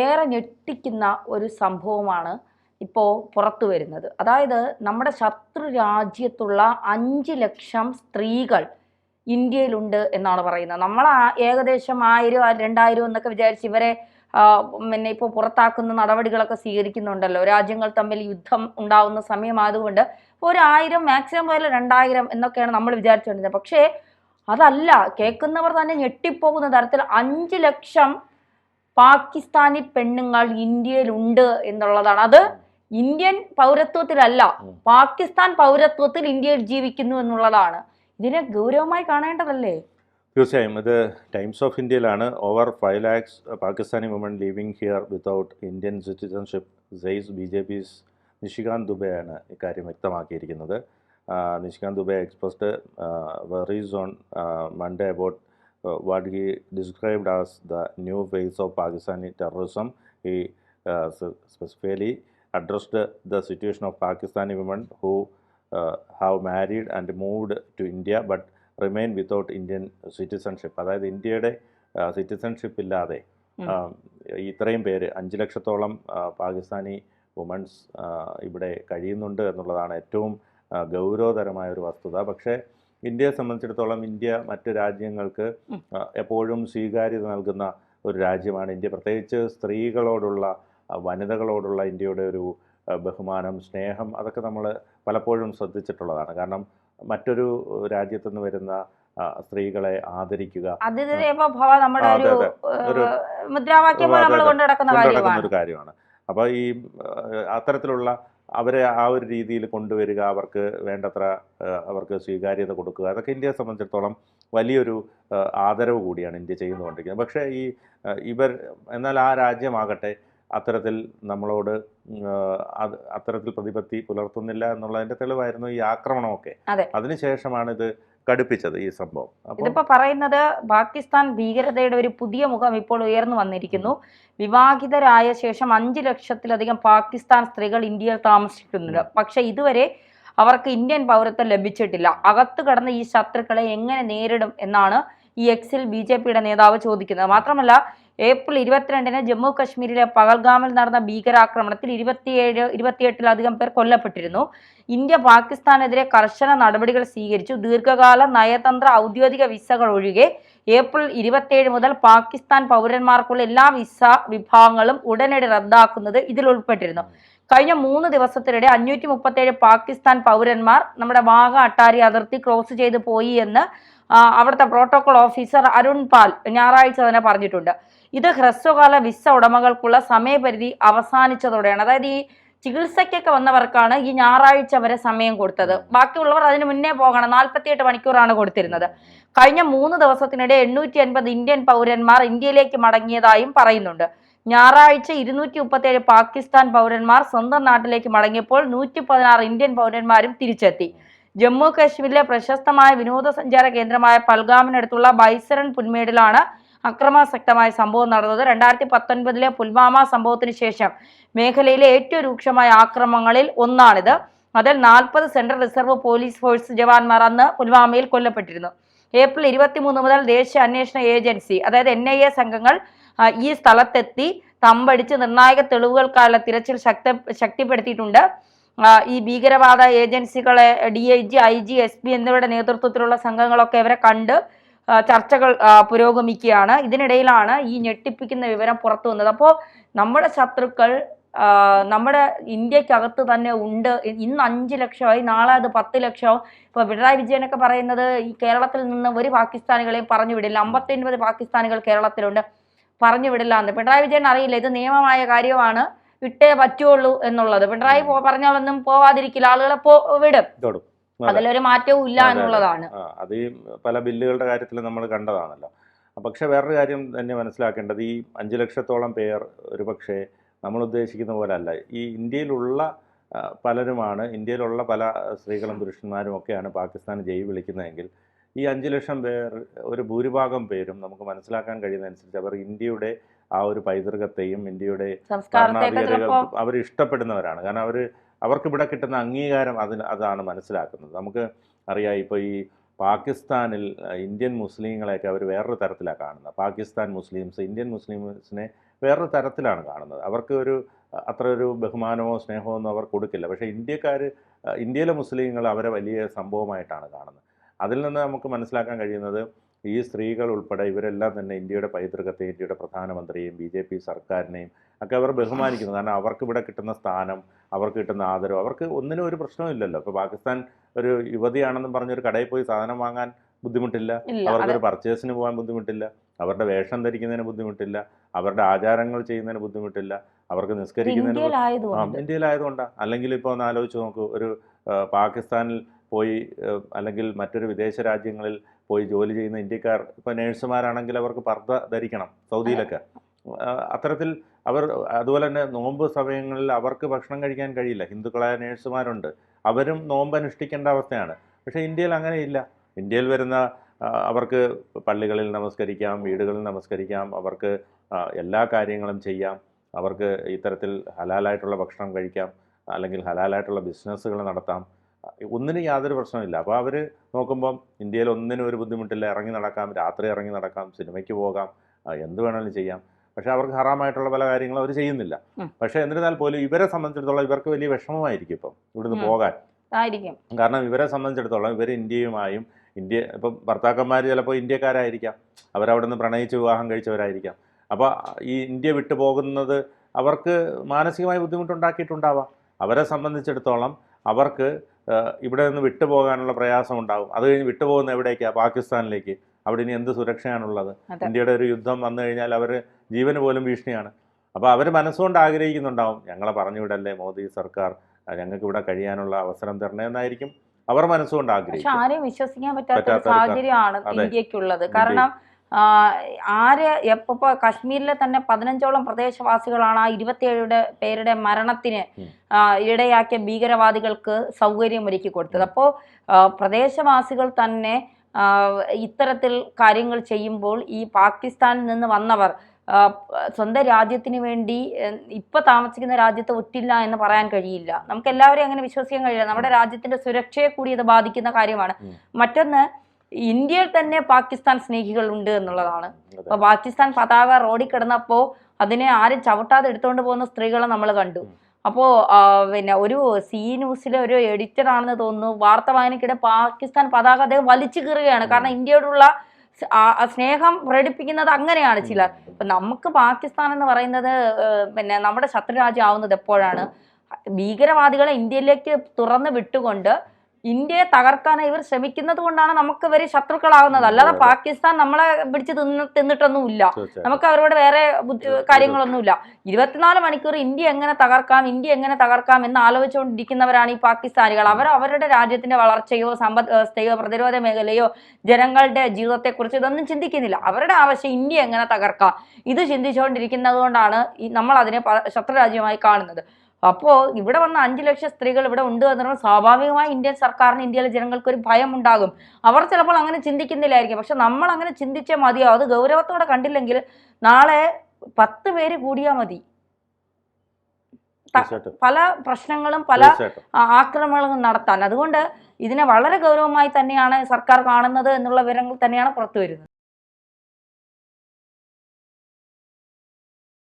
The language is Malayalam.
ഏറെ ഞെട്ടിക്കുന്ന ഒരു സംഭവമാണ് ഇപ്പോൾ പുറത്തു വരുന്നത്. അതായത് നമ്മുടെ ശത്രു രാജ്യത്തുള്ള 5 ലക്ഷം സ്ത്രീകൾ ഇന്ത്യയിലുണ്ട് എന്നാണ് പറയുന്നത്. നമ്മൾ ഏകദേശം 1000 2000 എന്നൊക്കെ വിചാരിച്ച് ഇവരെ പിന്നെ ഇപ്പോൾ പുറത്താക്കുന്ന നടപടികളൊക്കെ സ്വീകരിക്കുന്നുണ്ടല്ലോ. രാജ്യങ്ങൾ തമ്മിൽ യുദ്ധം ഉണ്ടാവുന്ന സമയമായതുകൊണ്ട് ഒരു 1000 മാക്സിമം പോയാൽ 2000 എന്നൊക്കെയാണ് നമ്മൾ വിചാരിച്ചുകൊണ്ടിരുന്നത്. പക്ഷേ അതല്ല, കേൾക്കുന്നവർ തന്നെ ഞെട്ടിപ്പോകുന്ന തരത്തിൽ 5 ലക്ഷം പാകിസ്ഥാനി പെണ്ണുങ്ങൾ ഇന്ത്യയിലുണ്ട് എന്നുള്ളതാണ്. അത് ഇന്ത്യൻ പൗരത്വത്തിലല്ല, പാകിസ്ഥാൻ പൗരത്വത്തിൽ ഇന്ത്യയിൽ ജീവിക്കുന്നു എന്നുള്ളതാണ്. ഇതിനെ ഗൗരവമായി കാണേണ്ടതല്ലേ? തീർച്ചയായും. ഇത് ടൈംസ് ഓഫ് ഇന്ത്യയിലാണ്. Over 5 lakhs Pakistani woman living here without Indian citizenship says BJP's Nishikant ദുബെയാണ് ഇക്കാര്യം വ്യക്തമാക്കിയിരിക്കുന്നത്. Nishikant Dubey expressed worries on Monday about what he described as the new phase of Pakistani terrorism. He specifically addressed the situation of Pakistani women who have married and moved to India but remain without Indian citizenship. അതായത് ഇന്ത്യയുടെ സിറ്റിസൺഷിപ്പ് ഇല്ലാതെ ഇത്രയും പേര് 5 ലക്ഷത്തോളം പാകിസ്ഥാനി വുമൺസ് ഇവിടെ കഴിയുന്നുണ്ട് എന്നുള്ളതാണ് ഏറ്റവും ഗൗരവതരമായ ഒരു വസ്തുത. പക്ഷേ ഇന്ത്യയെ സംബന്ധിച്ചിടത്തോളം ഇന്ത്യ മറ്റ് രാജ്യങ്ങൾക്ക് എപ്പോഴും സ്വീകാര്യത നൽകുന്ന ഒരു രാജ്യമാണ് ഇന്ത്യ. പ്രത്യേകിച്ച് സ്ത്രീകളോടുള്ള, വനിതകളോടുള്ള ഇന്ത്യയുടെ ഒരു ബഹുമാനം, സ്നേഹം, അതൊക്കെ നമ്മൾ പലപ്പോഴും ശ്രദ്ധിച്ചിട്ടുള്ളതാണ്. കാരണം മറ്റൊരു രാജ്യത്തു നിന്ന് വരുന്ന സ്ത്രീകളെ ആദരിക്കുക കൊണ്ടുനടക്കുന്ന ഒരു കാര്യമാണ്. അപ്പോൾ ഈ അത്തരത്തിലുള്ള അവരെ ആ ഒരു രീതിയിൽ കൊണ്ടുവരിക, അവർക്ക് വേണ്ടത്ര അവർക്ക് സ്വീകാര്യത കൊടുക്കുക, അതൊക്കെ ഇന്ത്യയെ സംബന്ധിച്ചിടത്തോളം വലിയൊരു ആദരവ് കൂടിയാണ് ഇന്ത്യ ചെയ്തുകൊണ്ടിരിക്കുന്നത്. പക്ഷേ എന്നാൽ ആ രാജ്യമാകട്ടെ അത്തരത്തിൽ നമ്മളോട് അത്തരത്തിൽ പ്രതിപത്തി പുലർത്തുന്നില്ല എന്നുള്ളതിന്റെ തെളിവായിരുന്നു ഈ ആക്രമണമൊക്കെ. അതിനുശേഷമാണ് ഇത് കടുപ്പിച്ചത് ഈ സംഭവം. ഇതിപ്പോ പറയുന്നത് പാകിസ്ഥാൻ ഭീകരതയുടെ ഒരു പുതിയ മുഖം ഇപ്പോൾ ഉയർന്നു വന്നിരിക്കുന്നു. വിവാഹിതരായ ശേഷം 5 ലക്ഷത്തിലധികം പാകിസ്ഥാൻ സ്ത്രീകൾ ഇന്ത്യയിൽ താമസിക്കുന്നുണ്ട്. പക്ഷെ ഇതുവരെ അവർക്ക് ഇന്ത്യൻ പൗരത്വം ലഭിച്ചിട്ടില്ല. അകത്തു കടന്ന ഈ ശത്രുക്കളെ എങ്ങനെ നേരിടും എന്നാണ് ഈ എക്സിൽ BJPയുടെ നേതാവ് ചോദിക്കുന്നത്. മാത്രമല്ല, ഏപ്രിൽ 22-ന് ജമ്മു കശ്മീരിലെ പഹൽഗാമിൽ നടന്ന ഭീകരാക്രമണത്തിൽ 28-ലധികം പേർ കൊല്ലപ്പെട്ടിരുന്നു. ഇന്ത്യ പാകിസ്ഥാനെതിരെ കർശന നടപടികൾ സ്വീകരിച്ചു. ദീർഘകാല നയതന്ത്ര ഔദ്യോഗിക വിസകൾ ഒഴികെ ഏപ്രിൽ 27 മുതൽ പാകിസ്ഥാൻ പൗരന്മാർക്കുള്ള എല്ലാ വിസ വിഭാഗങ്ങളും ഉടനടി റദ്ദാക്കുന്നത് ഇതിൽ ഉൾപ്പെട്ടിരുന്നു. കഴിഞ്ഞ 3 ദിവസത്തിനിടെ 537 പാകിസ്ഥാൻ പൗരന്മാർ നമ്മുടെ വാഗ അട്ടാരി അതിർത്തി ക്രോസ് ചെയ്ത് പോയി എന്ന് അവിടുത്തെ പ്രോട്ടോകോൾ ഓഫീസർ അരുൺ പാൽ ഞായറാഴ്ച തന്നെ പറഞ്ഞിട്ടുണ്ട്. ഇത് ഹ്രസ്വകാല വിസ ഉടമകൾക്കുള്ള സമയപരിധി അവസാനിച്ചതോടെയാണ്. അതായത് ഈ ചികിത്സയ്ക്കൊക്കെ വന്നവർക്കാണ് ഈ ഞായറാഴ്ച വരെ സമയം കൊടുത്തത്. ബാക്കിയുള്ളവർ അതിന് മുന്നേ പോകണം. 48 മണിക്കൂറാണ് കൊടുത്തിരുന്നത്. കഴിഞ്ഞ 3 ദിവസത്തിനിടെ 850 ഇന്ത്യൻ പൗരന്മാർ ഇന്ത്യയിലേക്ക് മടങ്ങിയതായും പറയുന്നുണ്ട്. ഞായറാഴ്ച 237 പാകിസ്ഥാൻ പൗരന്മാർ സ്വന്തം നാട്ടിലേക്ക് മടങ്ങിയപ്പോൾ 116 ഇന്ത്യൻ പൗരന്മാരും തിരിച്ചെത്തി. ജമ്മു കാശ്മീരിലെ പ്രശസ്തമായ വിനോദസഞ്ചാര കേന്ദ്രമായ പൽഗാമിനടുത്തുള്ള ബൈസരൺ പുൽമേടിലാണ് അക്രമാസക്തമായ സംഭവം നടന്നത്. 2019-ലെ പുൽവാമ സംഭവത്തിന് ശേഷം മേഖലയിലെ ഏറ്റവും രൂക്ഷമായ ആക്രമണങ്ങളിൽ ഒന്നാണിത്. അതിൽ 40 സെൻട്രൽ റിസർവ് പോലീസ് ഫോഴ്സ് ജവാന്മാർ അന്ന് പുൽവാമയിൽ കൊല്ലപ്പെട്ടിരുന്നു. ഏപ്രിൽ 23 മുതൽ ദേശീയ അന്വേഷണ ഏജൻസി അതായത് NIA സംഘങ്ങൾ ഈ സ്ഥലത്തെത്തി തമ്പടിച്ച് നിർണായക തെളിവുകൾക്കായുള്ള തിരച്ചിൽ ശക്തിപ്പെടുത്തിയിട്ടുണ്ട്. ഈ ഭീകരവാദ ഏജൻസികളെ DIG, IG, SP എന്നിവരുടെ നേതൃത്വത്തിലുള്ള സംഘങ്ങളൊക്കെ ഇവരെ കണ്ട് ചർച്ചകൾ പുരോഗമിക്കുകയാണ്. ഇതിനിടയിലാണ് ഈ ഞെട്ടിപ്പിക്കുന്ന വിവരം പുറത്തു വന്നത്. അപ്പോൾ നമ്മുടെ ശത്രുക്കൾ നമ്മുടെ ഇന്ത്യക്കകത്ത് തന്നെ ഉണ്ട്. ഇന്ന് 5 ലക്ഷമായി, നാളെ അത് 10 ലക്ഷമാവും. ഇപ്പോൾ പിണറായി വിജയനൊക്കെ പറയുന്നത് ഈ കേരളത്തിൽ നിന്ന് ഒരു പാകിസ്ഥാനികളെയും പറഞ്ഞു വിടില്ല, 59 പാകിസ്ഥാനികൾ കേരളത്തിലുണ്ട്, പറഞ്ഞു വിടില്ല എന്ന്. പിണറായി വിജയൻ അറിയില്ല ഇത് നിയമമായ കാര്യമാണ്, വിട്ടേ പറ്റുള്ളൂ എന്നുള്ളത്. പിണറായി പറഞ്ഞാലൊന്നും പോവാതിരിക്കില്ല, ആളുകളെ വിടും, അതിലൊരു മാറ്റവും ഇല്ല എന്നുള്ളതാണ്. അത് ഈ പല ബില്ലുകളുടെ കാര്യത്തിൽ നമ്മൾ കണ്ടതാണല്ലോ. പക്ഷെ വേറൊരു കാര്യം തന്നെ മനസ്സിലാക്കേണ്ടത്, ഈ 5 ലക്ഷത്തോളം പേർ ഒരുപക്ഷെ നമ്മൾ ഉദ്ദേശിക്കുന്ന പോലെ അല്ല. ഈ ഇന്ത്യയിലുള്ള പലരുമാണ്, ഇന്ത്യയിലുള്ള പല സ്ത്രീകളും പുരുഷന്മാരും ഒക്കെയാണ് പാകിസ്ഥാൻ ജയ് വിളിക്കുന്നതെങ്കിൽ ഈ 5 ലക്ഷം പേർ ഒരു ഭൂരിഭാഗം പേരും നമുക്ക് മനസ്സിലാക്കാൻ കഴിയുന്നതനുസരിച്ച് അവർ ഇന്ത്യയുടെ ആ ഒരു പൈതൃകത്തെയും ഇന്ത്യയുടെ അവർ ഇഷ്ടപ്പെടുന്നവരാണ്. കാരണം അവർക്കിവിടെ കിട്ടുന്ന അംഗീകാരം അതാണ് മനസ്സിലാക്കുന്നത്. നമുക്ക് അറിയാം, ഇപ്പോൾ ഈ പാകിസ്ഥാനിൽ ഇന്ത്യൻ മുസ്ലിങ്ങളെയൊക്കെ അവർ വേറൊരു തരത്തിലാണ് കാണുന്നത്. പാകിസ്ഥാൻ മുസ്ലിംസ് ഇന്ത്യൻ മുസ്ലിംസിനെ വേറൊരു തരത്തിലാണ് കാണുന്നത്. അവർക്ക് അത്ര ഒരു ബഹുമാനമോ സ്നേഹമോ ഒന്നും അവർ കൊടുക്കില്ല. പക്ഷേ ഇന്ത്യയിലെ മുസ്ലിങ്ങൾ അവരെ വലിയ സംഭവമായിട്ടാണ് കാണുന്നത്. അതിൽ നിന്ന് നമുക്ക് മനസ്സിലാക്കാൻ കഴിയുന്നത് ഈ സ്ത്രീകൾ ഉൾപ്പെടെ ഇവരെല്ലാം തന്നെ ഇന്ത്യയുടെ പൈതൃകത്തെയും ഇന്ത്യയുടെ പ്രധാനമന്ത്രിയെയും BJP സർക്കാരിനെയും ഒക്കെ അവർ ബഹുമാനിക്കുന്നു. കാരണം അവർക്ക് ഇവിടെ കിട്ടുന്ന സ്ഥാനം, അവർക്ക് കിട്ടുന്ന ആദരവ്, അവർക്ക് ഒന്നിനും ഒരു പ്രശ്നമില്ലല്ലോ. ഇപ്പോൾ പാകിസ്ഥാൻ ഒരു യുവതിയാണെന്നും പറഞ്ഞൊരു കടയിൽ പോയി സാധനം വാങ്ങാൻ ബുദ്ധിമുട്ടില്ല, അവർക്കൊരു പർച്ചേസിന് പോകാൻ ബുദ്ധിമുട്ടില്ല, അവരുടെ വേഷം ധരിക്കുന്നതിന് ബുദ്ധിമുട്ടില്ല, അവരുടെ ആചാരങ്ങൾ ചെയ്യുന്നതിന് ബുദ്ധിമുട്ടില്ല, അവർക്ക് നിസ്കരിക്കുന്നതിന് ഇന്ത്യയിലായതുകൊണ്ടാണ്. അല്ലെങ്കിൽ ഇപ്പോൾ ഒന്ന് ആലോചിച്ച് നോക്കൂ, ഒരു പാകിസ്ഥാനിൽ പോയി അല്ലെങ്കിൽ മറ്റൊരു വിദേശ രാജ്യങ്ങളിൽ പോയി ജോലി ചെയ്യുന്ന ഇന്ത്യക്കാർ, ഇപ്പോൾ നേഴ്സുമാരാണെങ്കിൽ അവർക്ക് പർദ്ദ ധരിക്കണം സൗദിയിലൊക്കെ. അത്തരത്തിൽ അതുപോലെ തന്നെ നോമ്പ് സമയങ്ങളിൽ അവർക്ക് ഭക്ഷണം കഴിക്കാൻ കഴിയില്ല. ഹിന്ദുക്കളായ നേഴ്സുമാരുണ്ട്, അവരും നോമ്പ് അനുഷ്ഠിക്കേണ്ട അവസ്ഥയാണ്. പക്ഷേ ഇന്ത്യയിൽ അങ്ങനെയില്ല. ഇന്ത്യയിൽ വരുന്ന അവർക്ക് പള്ളികളിൽ നമസ്കരിക്കാം, വീടുകളിൽ നമസ്കരിക്കാം, അവർക്ക് എല്ലാ കാര്യങ്ങളും ചെയ്യാം, അവർക്ക് ഇത്തരത്തിൽ ഹലാലായിട്ടുള്ള ഭക്ഷണം കഴിക്കാം, അല്ലെങ്കിൽ ഹലാലായിട്ടുള്ള ബിസിനസ്സുകൾ നടത്താം. ഒന്നിനും യാതൊരു പ്രശ്നമില്ല. അപ്പോൾ അവർ നോക്കുമ്പം ഇന്ത്യയിൽ ഒന്നിനും ഒരു ബുദ്ധിമുട്ടില്ല, ഇറങ്ങി നടക്കാം, രാത്രി ഇറങ്ങി നടക്കാം, സിനിമയ്ക്ക് പോകാം, എന്ത് വേണമെങ്കിലും ചെയ്യാം. പക്ഷേ അവർക്ക് ഹറാമായിട്ടുള്ള പല കാര്യങ്ങളും അവർ ചെയ്യുന്നില്ല. പക്ഷേ എന്നിരുന്നാൽ പോലും ഇവരെ സംബന്ധിച്ചിടത്തോളം ഇവർക്ക് വലിയ വിഷമമായിരിക്കും ഇപ്പം ഇവിടുന്ന് പോകാൻ. കാരണം ഇവരെ സംബന്ധിച്ചിടത്തോളം ഇവർ ഇന്ത്യയുമായും ഇപ്പം ഭർത്താക്കന്മാർ ചിലപ്പോൾ ഇന്ത്യക്കാരായിരിക്കാം, അവരവിടെ നിന്ന് പ്രണയിച്ച് വിവാഹം കഴിച്ചവരായിരിക്കാം. അപ്പോൾ ഈ ഇന്ത്യ വിട്ടു പോകുന്നത് അവർക്ക് മാനസികമായി ബുദ്ധിമുട്ടുണ്ടാക്കിയിട്ടുണ്ടാവാം. അവരെ സംബന്ധിച്ചിടത്തോളം അവർക്ക് ഇവിടെ നിന്ന് വിട്ടുപോകാനുള്ള പ്രയാസം ഉണ്ടാകും. അത് കഴിഞ്ഞ് വിട്ടുപോകുന്ന എവിടേക്കാണ്? പാകിസ്ഥാനിലേക്ക്. അവിടെ ഇനി എന്ത് സുരക്ഷയാണുള്ളത്? ഇന്ത്യയുടെ ഒരു യുദ്ധം വന്നു കഴിഞ്ഞാൽ അവർ ജീവന് പോലും ഭീഷണിയാണ്. അപ്പോൾ അവർ മനസ്സുകൊണ്ട് ആഗ്രഹിക്കുന്നുണ്ടാവും, ഞങ്ങളെ പറഞ്ഞുവിടല്ലേ മോദി സർക്കാർ, ഞങ്ങൾക്ക് ഇവിടെ കഴിയാനുള്ള അവസരം തരണേ എന്നായിരിക്കും അവർ മനസ്സുകൊണ്ട് ആഗ്രഹിക്കും. പക്ഷെ ആരെയും വിശ്വസിക്കാൻ പറ്റാത്ത സാഹചര്യമാണ് ഇന്ത്യക്കുള്ളത്. കാരണം ഇപ്പൊ കശ്മീരിലെ തന്നെ 15ഓളം പ്രദേശവാസികളാണ് ആ 27 പേരുടെ മരണത്തിന് ഇടയാക്കിയ ഭീകരവാദികൾക്ക് സൗകര്യം ഒരുക്കി കൊടുത്തത്. അപ്പോൾ പ്രദേശവാസികൾ തന്നെ ഇത്തരത്തിൽ കാര്യങ്ങൾ ചെയ്യുമ്പോൾ ഈ പാകിസ്ഥാനിൽ നിന്ന് വന്നവർ സ്വന്തം രാജ്യത്തിന് വേണ്ടി ഇപ്പൊ താമസിക്കുന്ന രാജ്യത്ത് ഒറ്റില്ല എന്ന് പറയാൻ കഴിയില്ല. നമുക്ക് എല്ലാവരെയും അങ്ങനെ വിശ്വസിക്കാൻ കഴിയില്ല. നമ്മുടെ രാജ്യത്തിന്റെ സുരക്ഷയെ കൂടി ഇത് ബാധിക്കുന്ന കാര്യമാണ്. മറ്റൊന്ന്, ഇന്ത്യയിൽ തന്നെ പാകിസ്ഥാൻ സ്നേഹികൾ ഉണ്ട് എന്നുള്ളതാണ്. അപ്പൊ പാകിസ്ഥാൻ പതാക റോഡിൽ കിടന്നപ്പോ അതിനെ ആരും ചവിട്ടാതെ എടുത്തുകൊണ്ട് പോകുന്ന സ്ത്രീകളെ നമ്മൾ കണ്ടു. അപ്പോ പിന്നെ ഒരു ന്യൂസിലെ ഒരു എഡിറ്റർ ആണെന്ന് തോന്നുന്നു, വാർത്ത വായനക്കിടെ പാകിസ്ഥാൻ പതാക അദ്ദേഹം വലിച്ചു കീറുകയാണ്. കാരണം ഇന്ത്യയോടുള്ള സ്നേഹം പ്രകടിപ്പിക്കുന്നത് അങ്ങനെയാണ് ചിലർ. ഇപ്പൊ നമുക്ക് പാകിസ്ഥാൻ എന്ന് പറയുന്നത് പിന്നെ നമ്മുടെ ശത്രുരാജ്യം ആവുന്നത് എപ്പോഴാണ്? ഭീകരവാദികളെ ഇന്ത്യയിലേക്ക് തുറന്ന് വിട്ടുകൊണ്ട് ഇന്ത്യയെ തകർക്കാനായി ഇവർ ശ്രമിക്കുന്നത് കൊണ്ടാണ് നമുക്ക് ഇവർ ശത്രുക്കളാവുന്നത്. അല്ലാതെ പാകിസ്ഥാൻ നമ്മളെ പിടിച്ച് തിന്നിട്ടൊന്നുമില്ല. നമുക്ക് അവരോട് വേറെ കാര്യങ്ങളൊന്നുമില്ല. 24 മണിക്കൂർ ഇന്ത്യ എങ്ങനെ തകർക്കാം എന്ന് ആലോചിച്ചുകൊണ്ടിരിക്കുന്നവരാണ് ഈ പാകിസ്ഥാനികൾ. അവരുടെ രാജ്യത്തിന്റെ വളർച്ചയോ സമ്പദ് വ്യവസ്ഥയോ പ്രതിരോധ മേഖലയോ ജനങ്ങളുടെ ജീവിതത്തെക്കുറിച്ച് ഇതൊന്നും ചിന്തിക്കുന്നില്ല. അവരുടെ ആവശ്യം ഇന്ത്യ എങ്ങനെ തകർക്കാം ഇത് ചിന്തിച്ചുകൊണ്ടിരിക്കുന്നത് കൊണ്ടാണ് നമ്മൾ അതിനെ ശത്രുരാജ്യമായി കാണുന്നത്. അപ്പോൾ ഇവിടെ വന്ന 5 ലക്ഷം സ്ത്രീകൾ ഇവിടെ ഉണ്ട് എന്ന് പറയുമ്പോൾ സ്വാഭാവികമായി ഇന്ത്യൻ സർക്കാരിന്, ഇന്ത്യയിലെ ജനങ്ങൾക്ക് ഒരു ഭയം ഉണ്ടാകും. അവർ ചിലപ്പോൾ അങ്ങനെ ചിന്തിക്കുന്നില്ലായിരിക്കും. പക്ഷെ നമ്മൾ അങ്ങനെ ചിന്തിച്ചേ മതിയാവും. അത് ഗൗരവത്തോടെ കണ്ടില്ലെങ്കിൽ നാളെ 10 പേര് കൂടിയാൽ മതി പല പ്രശ്നങ്ങളും പല ആക്രമണങ്ങളും നടത്താൻ. അതുകൊണ്ട് ഇതിനെ വളരെ ഗൗരവമായി തന്നെയാണ് സർക്കാർ കാണുന്നത് എന്നുള്ള വിവരങ്ങൾ തന്നെയാണ് പുറത്തു വരുന്നത്.